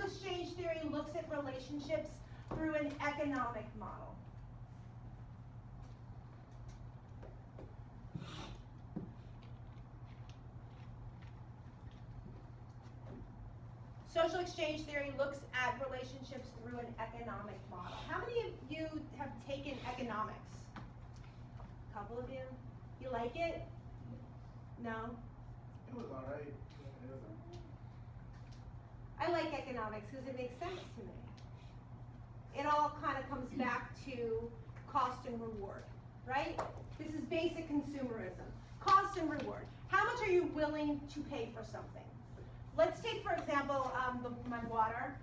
Social exchange theory looks at relationships through an economic model. Social exchange theory looks at relationships through an economic model. How many of you have taken economics? A couple of you? You like it? No? It was all right. I like economics because it makes sense to me. It all kind of comes back to cost and reward, right? This is basic consumerism. Cost and reward. How much are you willing to pay for something? Let's take, for example, my water.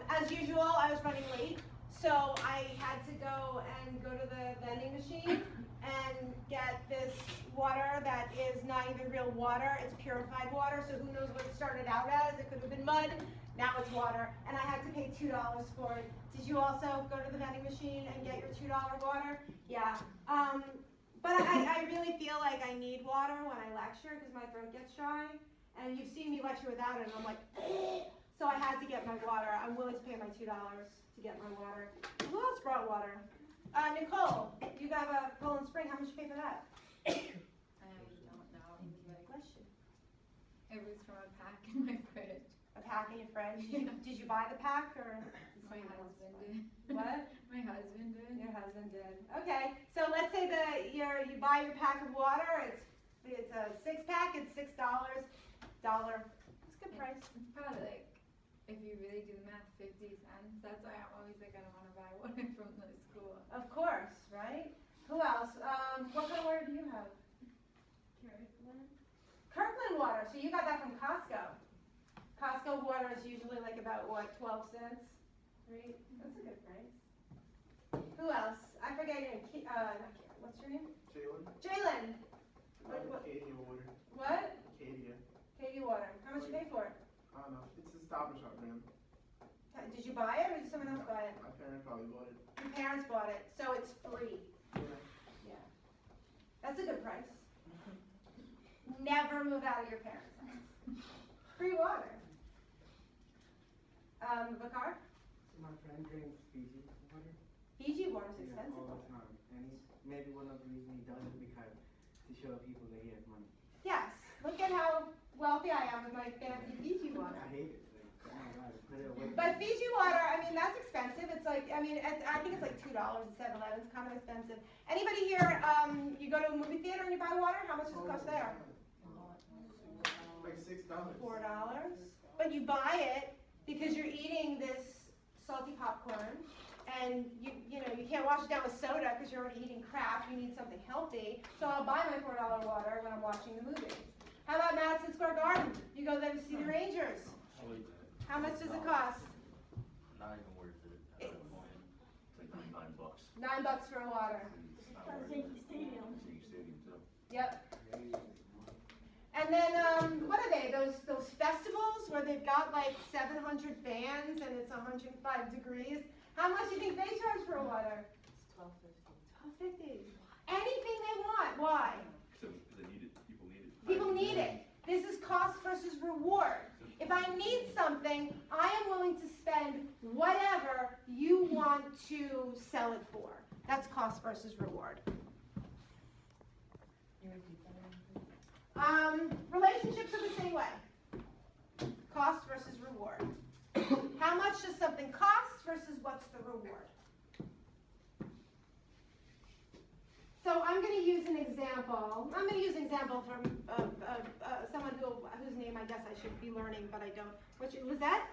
As usual, I was running late, so I had to go to the vending machine and get this water that is not even real water. It's purified water, so who knows what it started out as. It could have been mud. Now it's water, and I had to pay $2 for it. Did you also go to the vending machine and get your $2 water? Yeah. But I really feel like I need water when I lecture because my throat gets dry. And you've seen me lecture without it, and I'm like, so I had to get my water. I'm willing to pay my $2 to get my water. Who else brought water? Nicole, you got a Poland Spring. How much did you pay for that? I don't know. Bless you. It was from a pack in my fridge. A pack in your fridge. Did you buy the pack or? My husband did. What? My husband did. Your husband did. Okay. So let's say that you buy your pack of water. It's a 6-pack. It's $6. It's a good price. It's probably like, if you really do the math, 50 cents. That's why I'm always like, I don't want to buy water from the school. Of course, right? Who else? What kind of water do you have? Kirkland water. So you got that from Costco. Costco water is usually like about what, 12 cents? Right? That's a good price. Who else? I forget your name. Not Karen. What's your name? Jalen? Jalen. What? Acadia water. What? Acadia. Katie water. How much you pay for it? I don't know. It's a Stop and Shop brand. Did you buy it or did someone else buy it? My parents probably bought it. Your parents bought it, so it's free. Yeah. Yeah. That's a good price. Never move out of your parents' house. Free water. Bakar? My friend drinks Fiji water. Fiji water's Yeah, expensive. all the time. And maybe one of the reasons he does it because to show people that he has money. Yes. Look at how wealthy I am with my fancy Fiji water. I hate it. Like, oh my God, put it away. But Fiji water, I mean, that's expensive. It's like, I mean, I think it's like $2 at 7-Eleven. It's kind of expensive. Anybody here, you go to a movie theater and you buy water? How much does it cost there? Like $6. $4. But you buy it because you're eating this salty popcorn, and you know you can't wash it down with soda because you're already eating crap. You need something healthy. So I'll buy my $4 water when I'm watching the movie. How about Madison Square Garden? You go there to see the Rangers. How much does it cost? Not even worth it at that point. It's like $9. $9 for a water. It's not worth it. Stadium too. Yep. And then what are they? Those festivals where they've got like 700 bands and it's 105 degrees. How much do you think they charge for a water? It's $12.50. $12.50. Anything they want. Why? So they need it. People need it. People need it. This is cost versus reward. If I need something, I am willing to spend whatever you want to sell it for. That's cost versus reward. Relationships are the same way. Cost versus reward. How much does something cost versus what's the reward? So I'm going to use an example. I'm going to use an example from someone whose name I guess I should be learning, but I don't. Lizette?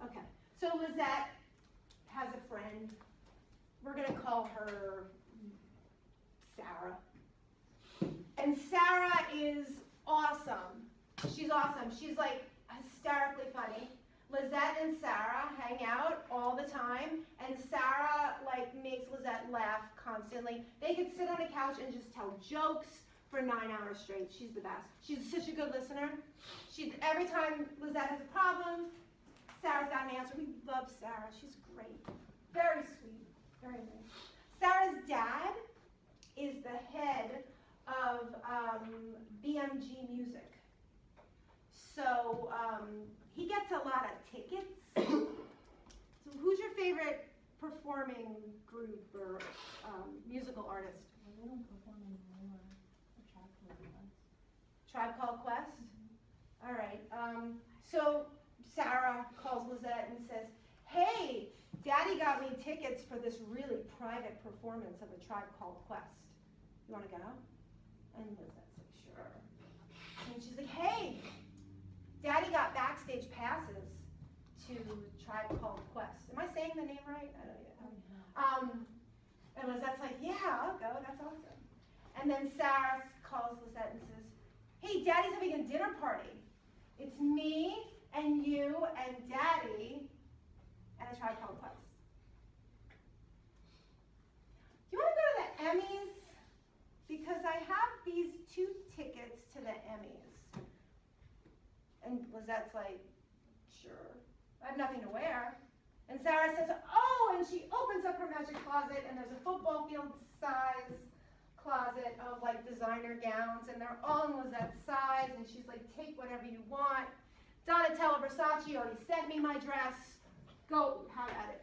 Okay. So Lizette has a friend. We're going to call her Sarah. And Sarah is awesome. She's awesome. She's like hysterically funny. Lizette and Sarah hang out all the time, and Sarah like makes Lizette laugh constantly. They could sit on a couch and just tell jokes for 9 hours straight. She's the best. She's such a good listener. Every time Lizette has a problem, Sarah's got an answer. We love Sarah. She's great. Very sweet. Very nice. Sarah's dad is the head of BMG Music. So he gets a lot of tickets favorite performing group or musical artist? Well, they don't perform anymore. A Tribe Called Quest. Tribe Called Quest? All right. So Sarah calls Lizette and says, hey, Daddy got me tickets for this really private performance of a Tribe Called Quest. You want to go? And Lizette's like, sure. And she's like, hey, Daddy got backstage passes to Tribe Called Quest. Am I saying the name right? I don't know. And Lizette's like, yeah, I'll go. That's awesome. And then Sarah calls Lizette and says, hey, Daddy's having a dinner party. It's me and you and Daddy and a Tribe Called Quest. Do you want to go to the Emmys? Because I have these 2 tickets to the Emmys. And Lizette's like, sure. I have nothing to wear. And Sarah says, oh, and she opens up her magic closet and there's a football field size closet of like designer gowns and they're all in Lizette's size and she's like, take whatever you want. Donatella Versace already sent me my dress. Go have at it.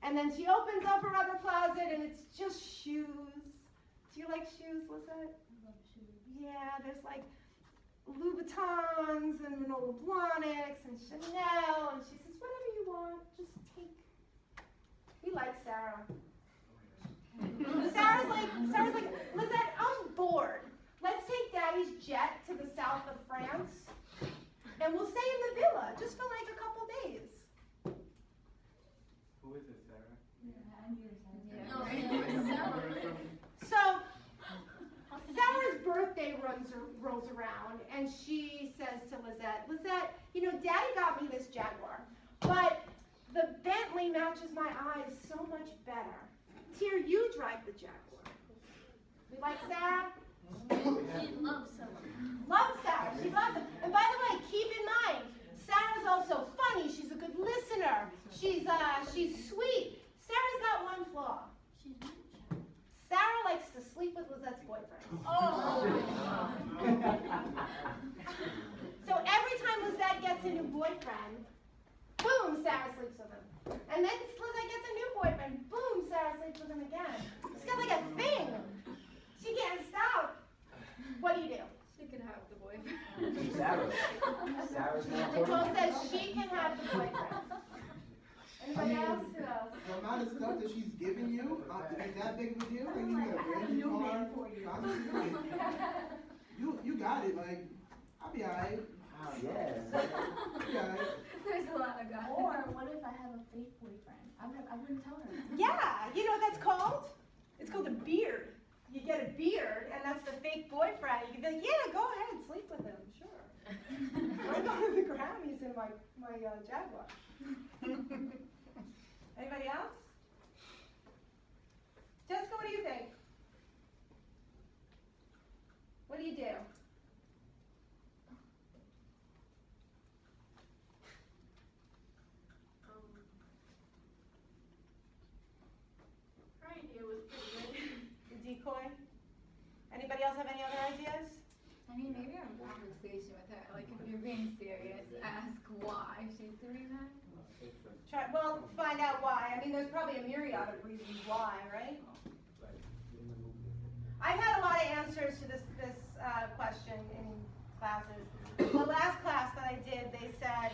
And then she opens up her other closet and it's just shoes. Do you like shoes, Lizette? I love shoes. Yeah, there's like Louboutins and Manolo Blahniks and Chanel, and she says, whatever you want, just take. We like Sarah. Sarah's like, Lizette, I'm bored. Let's take Daddy's jet to the south of France, and we'll stay in the villa just for like a couple days. Who is this, Sarah? Yeah, I knew Yeah. that. So, Sarah's birthday rolls around, and she says to Lizette, Lizette, you know, Daddy got me this Jaguar, but the Bentley matches my eyes so much better. Here, you drive the Jaguar. We like Sarah? She loves someone. Love Sarah. She loves it. And by the way, keep in mind, Sarah's also funny. She's a good listener. She's sweet. Sarah's got one flaw. She's rich. Sarah likes to sleep with Lizette's boyfriend. Oh! So every time Lizette gets a new boyfriend, boom, Sarah sleeps with him. And then Lizette gets a new boyfriend, boom, Sarah sleeps with him again. She's got like a thing. She can't stop. What do you do? She can have the boyfriend. Sarah's not Nicole says she can have the boyfriend. Anybody else? Who else? The amount of stuff that she's giving you, is that big of a deal? Like, you got a brand new car, constantly, like, you got it, like, I'll be alright. Yes. I'll be alright. There's a lot of guys. Or what if I have a fake boyfriend? I wouldn't tell her. Yeah, you know what that's called? It's called a beard. You get a beard, and that's the fake boyfriend. You can be like, yeah, go ahead, sleep with him, sure. I'm going to the Grammys in my Jaguar. Anybody else? Jessica, what do you think? What do you do? Her idea was pretty good. The decoy? Anybody else have any other ideas? I mean, maybe have a conversation with her. Like, if you're being serious, ask why she's doing that. Well, find out why. I mean, there's probably a myriad of reasons why, right? I've had a lot of answers to this question in classes. The last class that I did, they said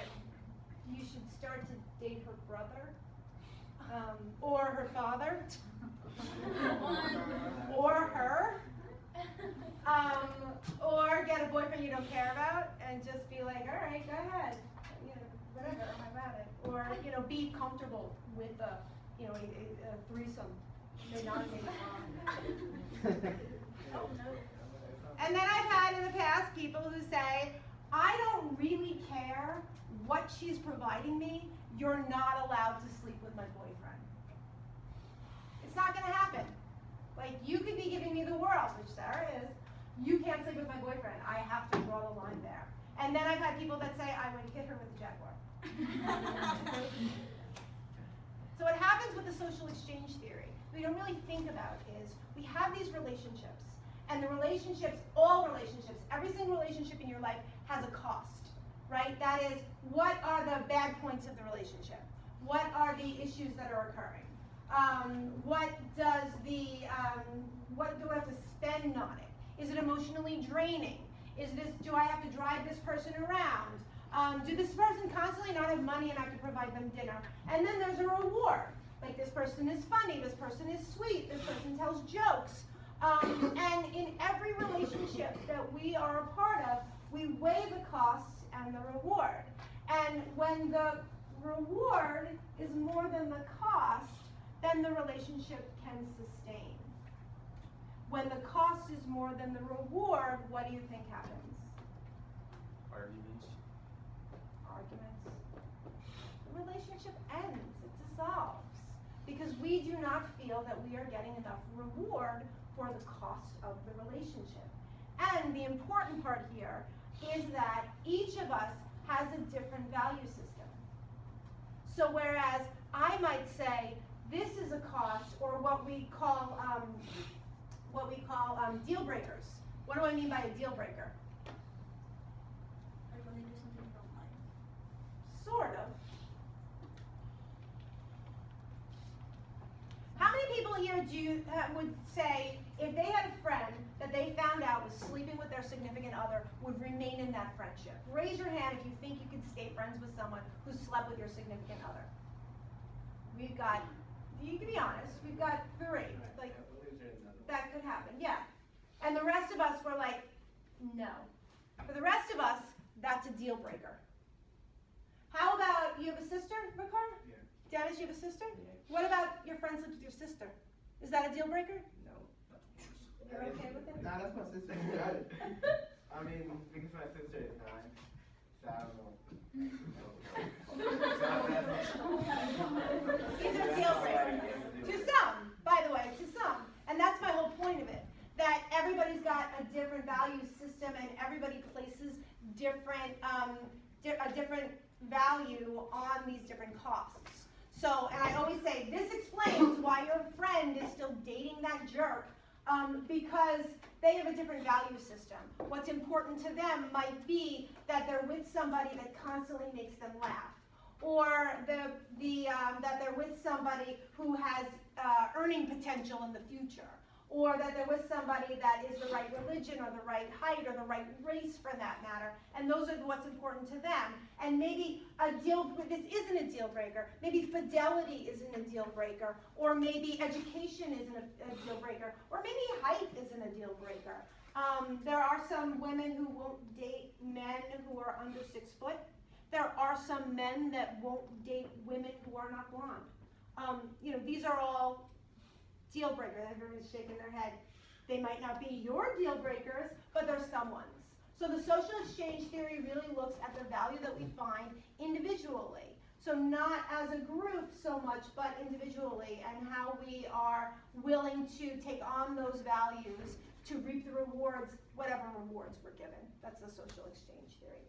you should start to date her brother, or her father, or her, or get a boyfriend you don't care about and just be like, all right, go ahead, you know, whatever, have at it. Or, you know, be comfortable with a threesome. They're not And then I've had in the past people who say, I don't really care what she's providing me, you're not allowed to sleep with my boyfriend. It's not gonna happen. Like, you could be giving me the world, which Sarah is, you can't sleep with my boyfriend, I have to draw the line there. And then I've had people that say, I would hit her with a Jaguar. So what happens with the social exchange theory, we don't really think about is, we have these relationships, and the relationships, all relationships, every single relationship in your life has a cost, right? That is, what are the bad points of the relationship? What are the issues that are occurring? What do I have to spend on it? Is it emotionally draining? Do I have to drive this person around? Do this person constantly not have money and I have to provide them dinner? And then there's a reward. Like this person is funny, this person is sweet, this person tells jokes. And in every relationship that we are a part of, we weigh the costs and the reward. And when the reward is more than the cost, then the relationship can sustain. When the cost is more than the reward, what do you think happens? Arguments. Arguments. The relationship ends, it dissolves. Because we do not feel that we are getting enough reward for the cost of the relationship. And the important part here is that each of us has a different value system. So whereas I might say, this is a cost, or what we call deal breakers. What do I mean by a deal breaker? Like when they do something you don't like. Sort of. How many people here would say, if they had a friend that they found out was sleeping with their significant other, would remain in that friendship? Raise your hand if you think you could stay friends with someone who slept with your significant other. We've got, you can be honest, we've got 3. Like, that could happen, yeah. And the rest of us were like, no. For the rest of us, that's a deal breaker. How about, you have a sister, Ricard? Yeah. Dennis, you have a sister? Yeah. What about your friend sleeps with your sister? Is that a deal breaker? No. You're okay with it? Nah, that's my sister. You got it. I mean, because my sister is 9, so I don't know. These are deal breakers. To some, by the way, to some. And that's my whole point of it. That everybody's got a different value system and everybody places different, a different value on these different costs. So, and I always say, this explains why your friend is still dating that jerk, because they have a different value system. What's important to them might be that they're with somebody that constantly makes them laugh, or that they're with somebody who has earning potential in the future, or that they're with somebody that is the right religion or the right height or the right race for that matter, and those are what's important to them. And maybe this isn't a deal breaker, maybe fidelity isn't a deal breaker, or maybe education isn't a deal breaker, or maybe height isn't a deal breaker. There are some women who won't date men who are under 6 foot. There are some men that won't date women who are not blonde. These are all deal breakers. Everybody's shaking their head. They might not be your deal breakers, but they're someone's. So the social exchange theory really looks at the value that we find individually. So not as a group so much, but individually, and how we are willing to take on those values to reap the rewards, whatever rewards we're given. That's the social exchange theory.